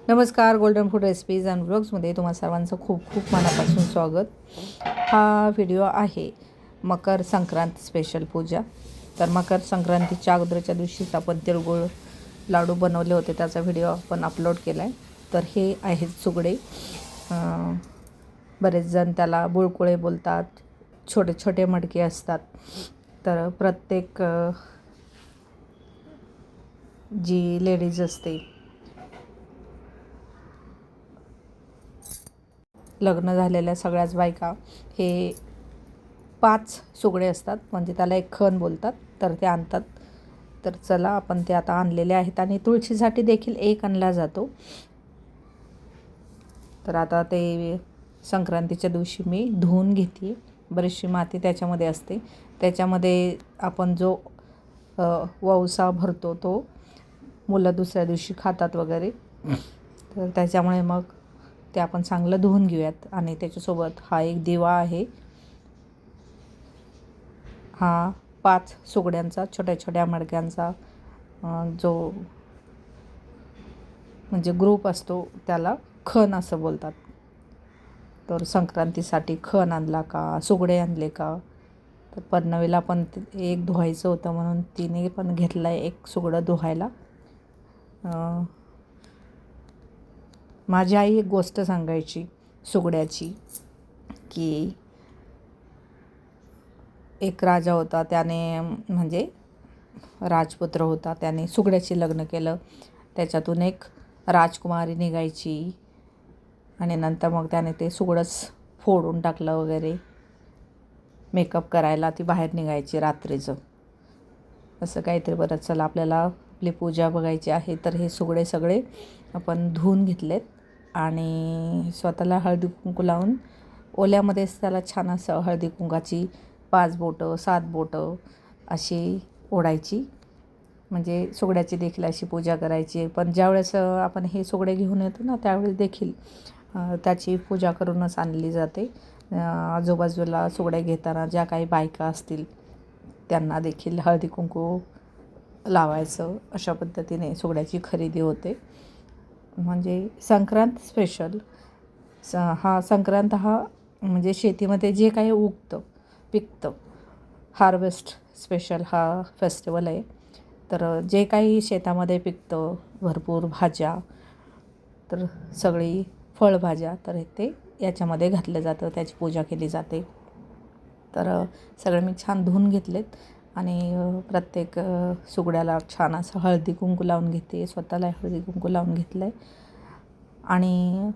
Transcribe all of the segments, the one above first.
नमस्कार. Golden food recipes and व्लॉग्समध्ये तुम्हा सर्वांचं खूप खूप मनापासून स्वागत. हा व्हिडिओ आहे मकर संक्रांत स्पेशल पूजा. तर मकर संक्रांतीच्या अगोदरच्या दिवशीच आपण तिळगुळ लाडू बनवले होते, त्याचा व्हिडिओ आपण अपलोड केला आहे. तर हे आहेत सुगडे. बरेच जण त्याला बुळकुळे बोलतात. छोटे छोटे मडके असतात. तर प्रत्येक जी लेडीज असते, लग्न झालेल्या सगळ्याच बायका, हे 5 सुगडे असतात, म्हणजे त्याला एक खण बोलतात, तर ते आणतात. तर चला आपण ते आता आणलेले आहेत आणि तुळशीसाठी देखील एक आणला जातो. तर आता ते संक्रांतीच्या दिवशी मी धुवून घेते. बरीचशी माती त्याच्यामध्ये असते. त्याच्यामध्ये आपण जो ववसा भरतो तो मुलं दुसऱ्या दिवशी खातात वगैरे. तर त्याच्यामुळे मग ते आपण चांगलं धुवून घेऊयात. आणि त्याच्यासोबत हा एक दिवा आहे. हा 5 सुगड्यांचा, छोट्या छोट्या मडक्यांचा जो म्हणजे ग्रुप असतो त्याला खण असं बोलतात. तर संक्रांतीसाठी खण आणला का, सुगडे आणले का. तर पन्नवीला पण एक धुवायचं होतं म्हणून तिने पण घेतलं आहे एक सुगडं धुवायला. माझी आई एक गोष्ट सांगायची सुगड्याची, की एक राजा होता, त्याने म्हणजे राजपुत्र होता, त्याने सुगड्याची लग्न केलं. त्याच्यातून एक राजकुमारी निघायची आणि नंतर मग त्याने ते सुगडंच फोडून टाकलं वगैरे. मेकअप करायला ती बाहेर निघायची रात्रीचं, असं काहीतरी. बरं, चला आपल्याला आपली पूजा बघायची आहे. तर हे सुगडे सगळे आपण धुवून घेतलेत आणि स्वतःला हळदी कुंकू लावून ओल्यामध्येच त्याला छान असं हळदी कुंकाची 5 बोटं 7 बोटं अशी ओढायची, म्हणजे सुगड्याची देखील अशी पूजा करायची. पण ज्यावेळेस आपण हे सुगडे घेऊन येतो ना, त्यावेळेस देखील त्याची पूजा करूनच आणली जाते. आजूबाजूला सुगड्या घेताना ज्या काही बायका असतील त्यांना देखील हळदी कुंकू लावायचं. अशा पद्धतीने सुगड्याची खरेदी होते. म्हणजे संक्रांत स्पेशल संक्रांत हा म्हणजे शेतीमध्ये जे काही उगतं पिकतं, हार्वेस्ट स्पेशल हा फेस्टिवल आहे. तर जे काही शेतामध्ये पिकतं, भरपूर भाज्या, तर सगळी फळभाज्या, तर ते याच्यामध्ये घातलं जातं, त्याची पूजा केली जाते. तर सगळे मी छान धुवून घेतलेत आणि प्रत्येक सुगड्याला छान असं हळदी कुंकू लावून घेते. स्वतःला हळदी कुंकू लावून घेतलं आहे. आणि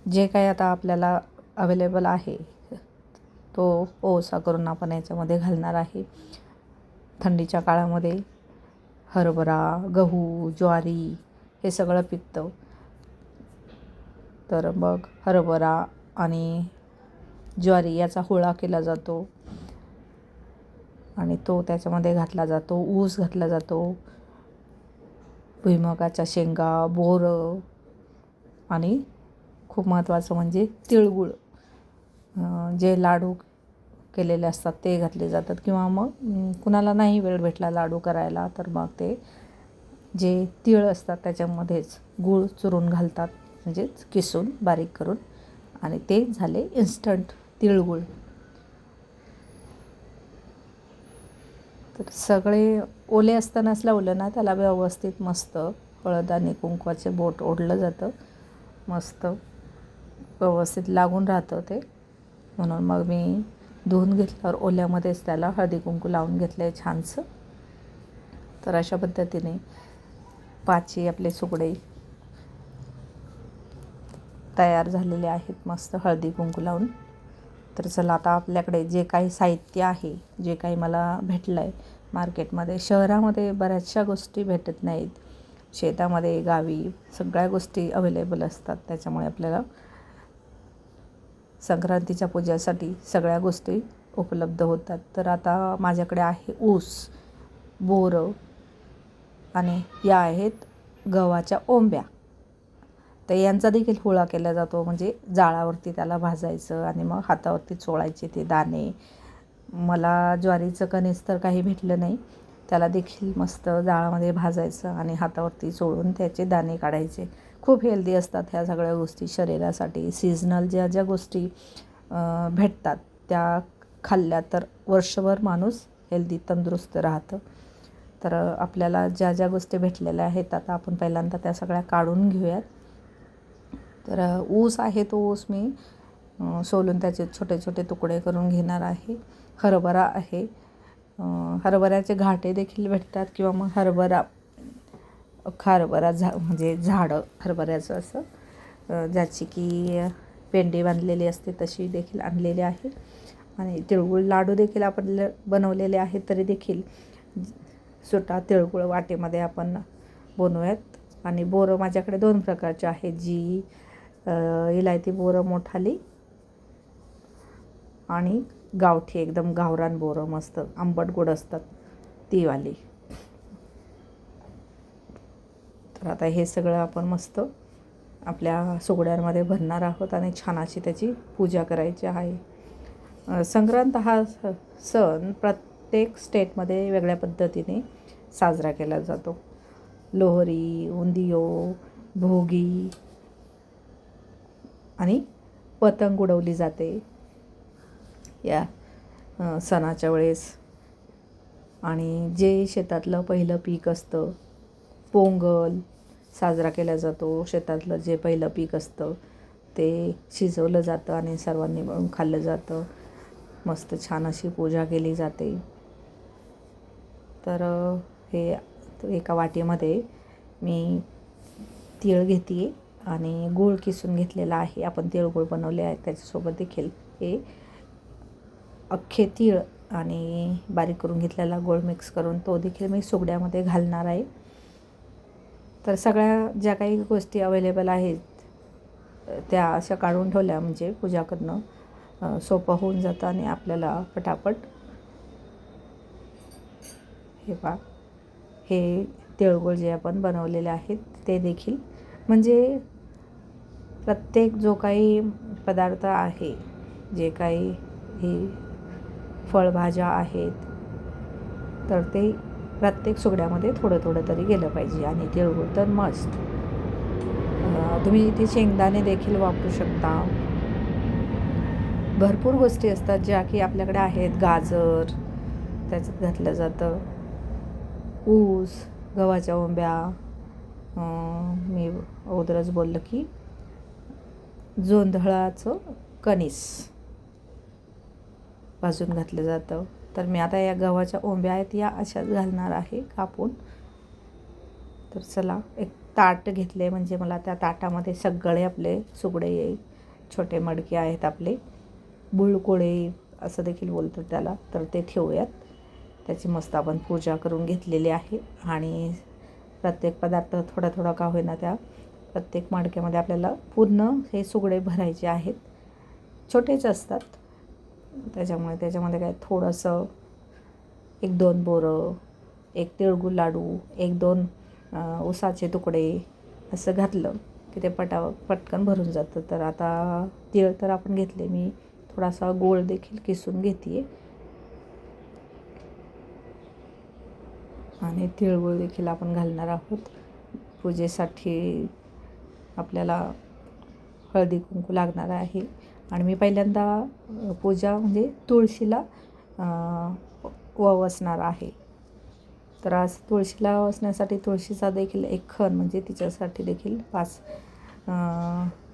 जे काही आता आपल्याला अवेलेबल आहे तो ओसा करून आपण याच्यामध्ये घालणार आहे. थंडीच्या काळामध्ये हरभरा, गहू, ज्वारी हे सगळं पिकतं. तर मग हरभरा आणि ज्वारी याचा हुळा केला जातो आणि तो त्याच्यामध्ये घातला जातो. ऊस घातला जातो, भुईमुगाच्या शेंगा, बोरं आणि खूप महत्त्वाचं म्हणजे तिळगुळ, जे लाडू केलेले असतात ते घातले जातात. किंवा मग कुणाला नाही वेळ भेटला लाडू करायला, तर मग ते जे तीळ असतात त्याच्यामध्येच गूळ चुरून घालतात, म्हणजेच किसून बारीक करून, आणि ते झाले इन्स्टंट तिळगुळ. तर सगळे ओले असतानाच लावलं ना, त्याला व्यवस्थित मस्त हळद आणि कुंकवाचे बोट ओढलं जातं, मस्त व्यवस्थित लागून राहतं ते. म्हणून मग मी धुवून घेतल्यावर ओल्यामध्येच त्याला हळदी कुंकू लावून घेतलं आहे छानसं. तर अशा पद्धतीने 5 आपले सुगडे तयार झालेले आहेत मस्त हळदी कुंकू लावून. तर चला आता आपल्याकडे जे काही साहित्य आहे, जे काही मला भेटलं आहे मार्केटमध्ये, शहरामध्ये बऱ्याचशा गोष्टी भेटत नाहीत, शेतामध्ये गावी सगळ्या गोष्टी अवेलेबल असतात. त्याच्यामुळे आपल्याला संक्रांतीच्या पूजेसाठी सगळ्या गोष्टी उपलब्ध होतात. तर आता माझ्याकडे आहे ऊस, बोरं आणि या आहेत गव्हाच्या ओंब्या. तर यांचा देखील हुळा केला जातो, म्हणजे जाळावरती त्याला भाजायचं आणि मग हातावरती चोळायचे ते दाणे. मला ज्वारीचं कणीस तर काही भेटलं नाही, त्याला देखील मस्त जाळामध्ये भाजायचं आणि हातावरती चोळून त्याचे दाणे काढायचे. खूप हेल्दी असतात ह्या सगळ्या गोष्टी शरीरासाठी. सीझनल ज्या ज्या गोष्टी भेटतात त्या खाल्ल्या तर वर्षभर माणूस हेल्दी तंदुरुस्त राहतं. तर आपल्याला ज्या ज्या गोष्टी भेटलेल्या आहेत आता आपण पहिल्यांदा त्या सगळ्या काढून घेऊयात. तर ऊस आहे, तो ऊस मी सोलून त्याचे छोटे छोटे तुकडे करून घेणार आहे. हरभरा आहे, हरभऱ्याचे घाटे देखील भेटतात किंवा मग हरभरा हरभरा म्हणजे झाडं हरभऱ्याचं असं ज्याची की पेंडी बांधलेली असते तशी देखील आणलेली आहे. आणि तिळगुळ लाडू देखील आपण बनवलेले आहेत. तरी देखील सुटा तिळगुळ वाटेमध्ये आपण बनवूयात. आणि बोरं माझ्याकडे 2 प्रकारचे आहेत, जी इलायती बोरं मोठाली आणि गावठी एकदम गावरान बोरं मस्त आंबट गोड असतात ती वाली. तर आता हे सगळं आपण मस्त आपल्या सुगड्यांमध्ये भरणार आहोत आणि छान अशी त्याची पूजा करायची आहे. संक्रांत हा सण प्रत्येक स्टेटमध्ये वेगळ्या पद्धतीने साजरा केला जातो. लोहरी, उंदियो, भोगी आणि पतंग उडवली जाते या सणाच्या वेळेस. आणि जे शेतातलं पहिलं पीक असतं, पोंगल साजरा केला जातो. शेतातलं जे पहिलं पीक असतं ते शिजवलं जातं आणि सर्वांनी मिळून खाल्लं जातं. मस्त छान अशी पूजा केली जाते. तर हे एका वाटीमध्ये मी तीळ घेते आणि गूळ किसून घेतलेला आहे. आपण तिळगुळ बनवले आहेत त्याच्यासोबत देखील हे अख्खे तीळ आणि बारीक करून घेतलेला गूळ मिक्स करून तो देखील मी सुगड्यामध्ये घालणार आहे. तर सगळ्या ज्या काही गोष्टी अवेलेबल आहेत त्या अशा काढून ठेवल्या म्हणजे पूजा करणं सोपं होऊन जातं आणि आपल्याला पटापट हे हे तिळगुळ जे आपण बनवलेले आहेत ते देखील म्हणजे प्रत्येक जो काही पदार्थ आहे, जे काही ही फळभाज्या आहेत तर ते प्रत्येक सुगड्यामध्ये थोडं थोडं तरी गेलं पाहिजे. आणि तिळगुळ तर मस्त. तुम्ही इथे शेंगदाणे देखील वापरू शकता. भरपूर गोष्टी असतात ज्या की आपल्याकडे आहेत. गाजर त्याच्यात घातलं जातं, ऊस, गव्हाच्या ओंब्या, मी अगोदरच बोललं की जोंधळाचं कणीस भाजून घातलं जातं. तर मी आता या गव्हाच्या ओंब्या आहेत या अशाच घालणार आहे कापून. तर चला एक ताट घेतले म्हणजे मला त्या ताटामध्ये सगळे आपले सुगडे येईल. छोटे मडके आहेत आपले, बुळकुळे असं देखील बोलतात त्याला, तर ते ठेवूयात. त्याची मस्त आपण पूजा करून घेतलेली आहे. आणि प्रत्येक पदार्थ थोडा थोडा का होईना त्या प्रत्येक मडक्यामध्ये आपल्याला पूर्ण हे सुगडे भरायचे आहेत. छोटेच असतात त्याच्यामुळे त्याच्यामध्ये काय थोडंसं 1-2 बोरं, एक तिळगुळ लाडू, 1-2 ऊसाचे तुकडे असं घातलं की ते पटकन भरून जातं. तर आता तीळ तर आपण घेतले, मी थोडासा गोळ देखील किसून घेते आणि तिळगुळ देखील आपण घालणार आहोत. पूजेसाठी आपल्याला हळदी कुंकू लागणार आहे. आणि मी पहिल्यांदा पूजा म्हणजे तुळशीला वसणार आहे. तर आज तुळशीला वसण्यासाठी तुळशीचा देखील एक खण म्हणजे तिच्यासाठी देखील 5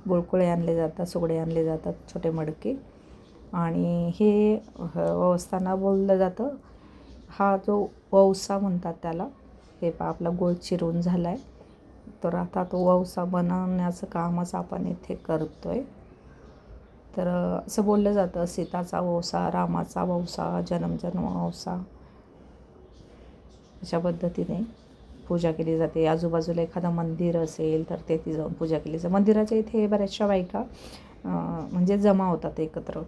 बुळकुळे आणले जातात, सुगडे आणले जातात, छोटे मडके. आणि हे वसताना बोललं जातं, हा जो वौसा म्हणतात त्याला, हे आपला गोळ चिरून झाला आहे. तर आता तो वौसा बनवण्याचं कामच आपण इथे करतो आहे. तर असं बोललं जातं, सीताचा वौसा, रामाचा वौसा, जन्मजन्म वौसा, अशा पद्धतीने पूजा केली जाते. आजूबाजूला एखादं मंदिर असेल तर तेथे जाऊन पूजा केली जाते. मंदिराच्या इथे बऱ्याचशा बायका म्हणजे जमा होतात एकत्र.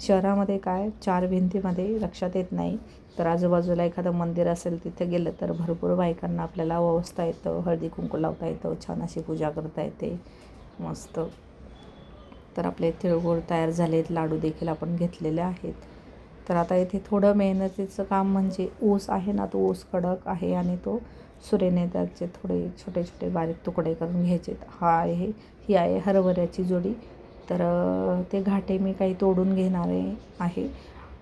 शहरामध्ये काय 4 भिंतीमध्ये लक्षात येत नाही. तर आजूबाजूला एखादं मंदिर असेल तिथे गेलं तर भरपूर बायकांना आपल्याला वसता येतं, हळदी कुंकू लावता येतं, छान अशी पूजा करता येते मस्त. तर आपले तिळगुळ तयार झालेत. लाडू देखील आपण घेतलेले आहेत. तर आता इथे थोडं मेहनतीचं काम म्हणजे ऊस आहे ना, तो ऊस कडक आहे आणि तो सुरेने त्याचे थोडे छोटे छोटे बारीक तुकडे करून घ्यायचे. ही आहे हरभऱ्याची जोडी. तर ते घाटे मी काही तोडून घेणारे आहे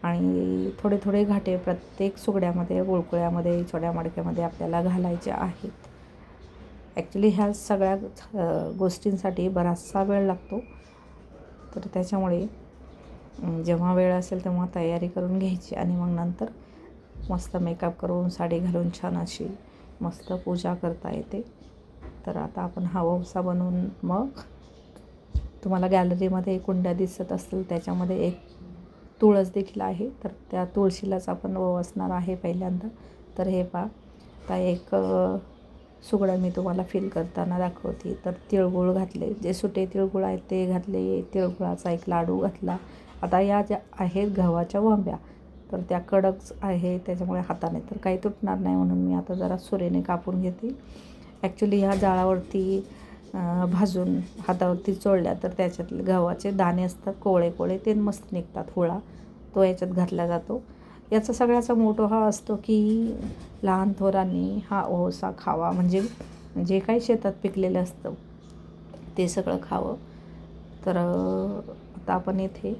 आणि थोडे थोडे घाटे प्रत्येक सुगड्यामध्ये, पोळकुळ्यामध्ये, छोट्या मडक्यामध्ये आपल्याला घालायचे आहेत. ॲक्च्युली ह्या सगळ्या गोष्टींसाठी बराचसा वेळ लागतो. तर त्याच्यामुळे जेव्हा वेळ असेल तेव्हा तयारी करून घ्यायची आणि मग नंतर मस्त मेकअप करून साडी घालून छान अशी मस्त पूजा करता येते. तर आता आपण हा ववसा बनवून मग तुम्हाला गॅलरीमध्ये कुंड्या दिसत असतील, त्याच्यामध्ये एक तुळस देखील आहे. तर त्या तुळशीलाच आपण ववसणार आहे पहिल्यांदा. तर हे पहा, आता एक सुगडं मी तुम्हाला फील करताना दाखवते. तर तिळगुळ घातले, जे सुटे तिळगुळ आहेत ते घातले, तिळगुळाचा एक लाडू घातला. आता या ज्या आहेत गव्हाच्या वंब्या, तर त्या कडकच आहे, त्याच्यामुळे हाताने तर काही तुटणार नाही, म्हणून मी आता जरा सुरेने कापून घेते. ॲक्च्युली ह्या जाळावरती भाजून हातावरती चोळल्या तर त्याच्यातले गव्हाचे दाणे असतात, कोवळे कोवळे, ते मस्त निघतात. हुळा तो याच्यात घातला जातो. याचा सगळ्याचा मोटो हा असतो की लहान थोरांनी हा ओसा खावा, म्हणजे जे काही शेतात पिकलेलं असतं ते सगळं खावं. तर आता आपण इथे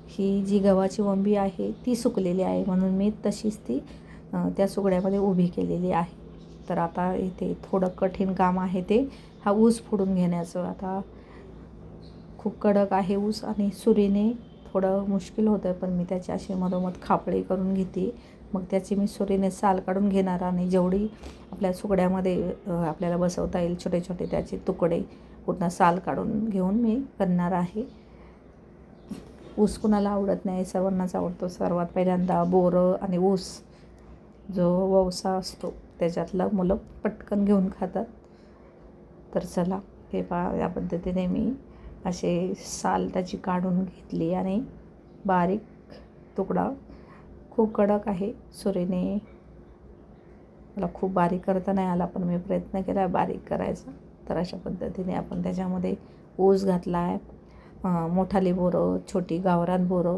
ही जी गव्हाची वंबी आहे ती सुकलेली आहे, म्हणून मी तशीच ती त्या सुगड्यामध्ये उभी केलेली आहे. तर आता इथे थोडं कठीण काम आहे, ते हा ऊस फोडून घेण्याचं. आता खूप कडक आहे ऊस आणि सुरीने थोडं मुश्किल होतं, पण मी त्याची अशी मधोमध खापळी करून घेते. मग त्याची मी सुरीने साल काढून घेणार आणि जेवढी आपल्या सुगड्यामध्ये आपल्याला बसवता येईल छोटे छोटे त्याचे तुकडे पूर्ण साल काढून घेऊन मी करणार आहे. ऊस कुणाला आवडत नाही, सर्वांनाच आवडतो. सर्वात पहिल्यांदा बोरं आणि ऊस जो ववसा असतो त्याच्यातलं मुलं पटकन घेऊन खातात. तर चला, हे पहा, या पद्धतीने मी असे साल त्याची काढून घेतली आणि बारीक तुकडा, खूप कडक आहे, सुरीने मला खूप बारीक करता नाही आला, पण मी प्रयत्न केला बारीक करायचा. तर अशा पद्धतीने आपण त्याच्यामध्ये ऊस घातला आहे, मोठाली बोरं, छोटी गावरान बोरं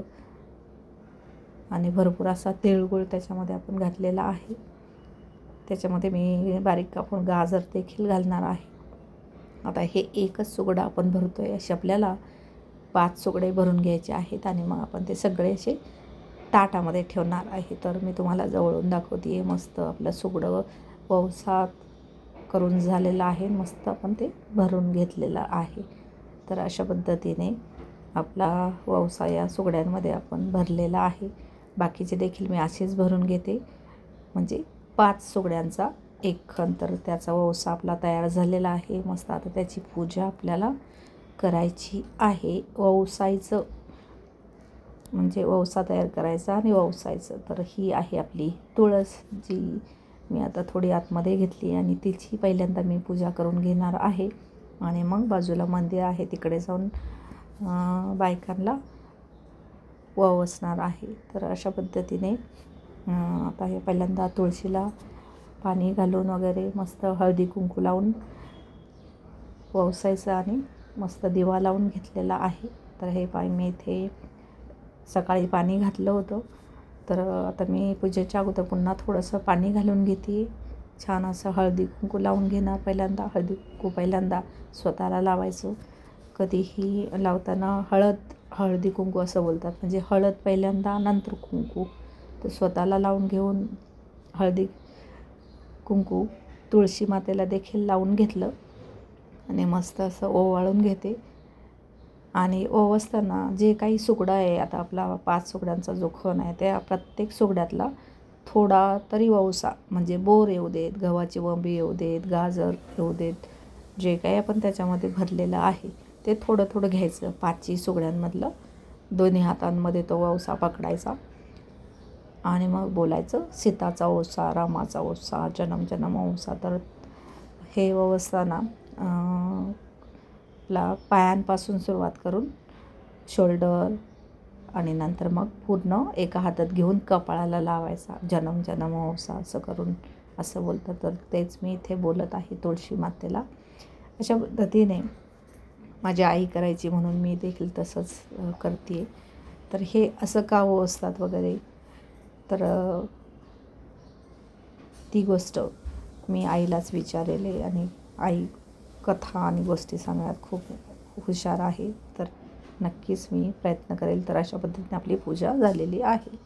आणि भरपूर असा तिळगुळ त्याच्यामध्ये आपण घातलेला आहे. त्याच्यामध्ये मी बारीक कापून गाजर देखील घालणार आहे. आता हे एकच सुगडं आपण भरतो आहे, असे आपल्याला 5 सुगडे भरून घ्यायचे आहेत आणि मग आपण ते सगळे असे ताटामध्ये ठेवणार आहे. तर मी तुम्हाला जवळून दाखवते आहे. मस्त आपलं सुगडं ववसा करून झालेलं आहे, मस्त आपण ते भरून घेतलेलं आहे. तर अशा पद्धतीने आपला ववसा या सुगड्यांमध्ये आपण भरलेला आहे. बाकीचे देखील मी असेच भरून घेते, म्हणजे 5 सुगड्यांचा एक खण. तर त्याचा ववसा आपला तयार झालेला आहे. मस्त आता त्याची पूजा आपल्याला करायची आहे. ववसायचं म्हणजे ववसा तयार करायचा आणि ववसायचं. तर ही आहे आपली तुळस, जी मी आता थोडी आतमध्ये घेतली आणि तिची पहिल्यांदा मी पूजा करून घेणार आहे आणि मग बाजूला मंदिर आहे, तिकडे जाऊन बायकांना ववसणार आहे. तर अशा पद्धतीने आता हे पहिल्यांदा तुळशीला पाणी घालून वगैरे मस्त हळदी कुंकू लावून ववसायचं आणि मस्त दिवा लावून घेतलेला आहे. तर हे मी इथे सकाळी पाणी घातलं होतं, तर आता मी पूजेच्या अगोदर पुन्हा थोडंसं पाणी घालून घेते. छान असं हळदी कुंकू लावून घेणार. पहिल्यांदा हळदी कुंकू पहिल्यांदा स्वतःला लावायचं. कधीही लावताना हळदी कुंकू असं बोलतात, म्हणजे हळद पहिल्यांदा नंतर कुंकू. तर स्वतःला लावून घेऊन हळदी कुंकू तुळशी मातेला देखील लावून घेतलं आणि मस्त असं ओवाळून घेते. आणि ओवसताना जे काही सुगडं आहे, आता आपला 5 सुगड्यांचा जो खण आहे, त्या प्रत्येक सुगड्यातला थोडा तरी ववसा, म्हणजे बोर येऊ देत, गव्हाची वंबी येऊ देत, गाजर येऊ देत, जे काही आपण त्याच्यामध्ये भरलेलं आहे ते थोडं थोडं घ्यायचं. 5 सुगड्यांमधलं दोन्ही हातांमध्ये तो ववसा पकडायचा आणि मग बोलायचं, सीताचा ओसा, रामाचा ओसा, जनम जनम ओसा. तर हे ववसताना आपला पायांपासून सुरुवात करून शोल्डर आणि नंतर मग पूर्ण एका हातात घेऊन कपाळाला लावायचा, जनम जनम ओसा असं करून असं बोलतं. तर तेच मी इथे बोलत आहे तुळशी मातेला. अशा पद्धतीने माझी आई करायची, म्हणून मी देखील तसंच करते. तर हे असं का हो असतात वगैरे. तर ती गोष्ट मी आईलाच विचारलेली आणि आई कथा आणि गोष्टी सांगण्यात खूप हुशार आहे. तर नक्कीच मी प्रयत्न करेल. तर अशा पद्धतीने आपली पूजा झालेली आहे.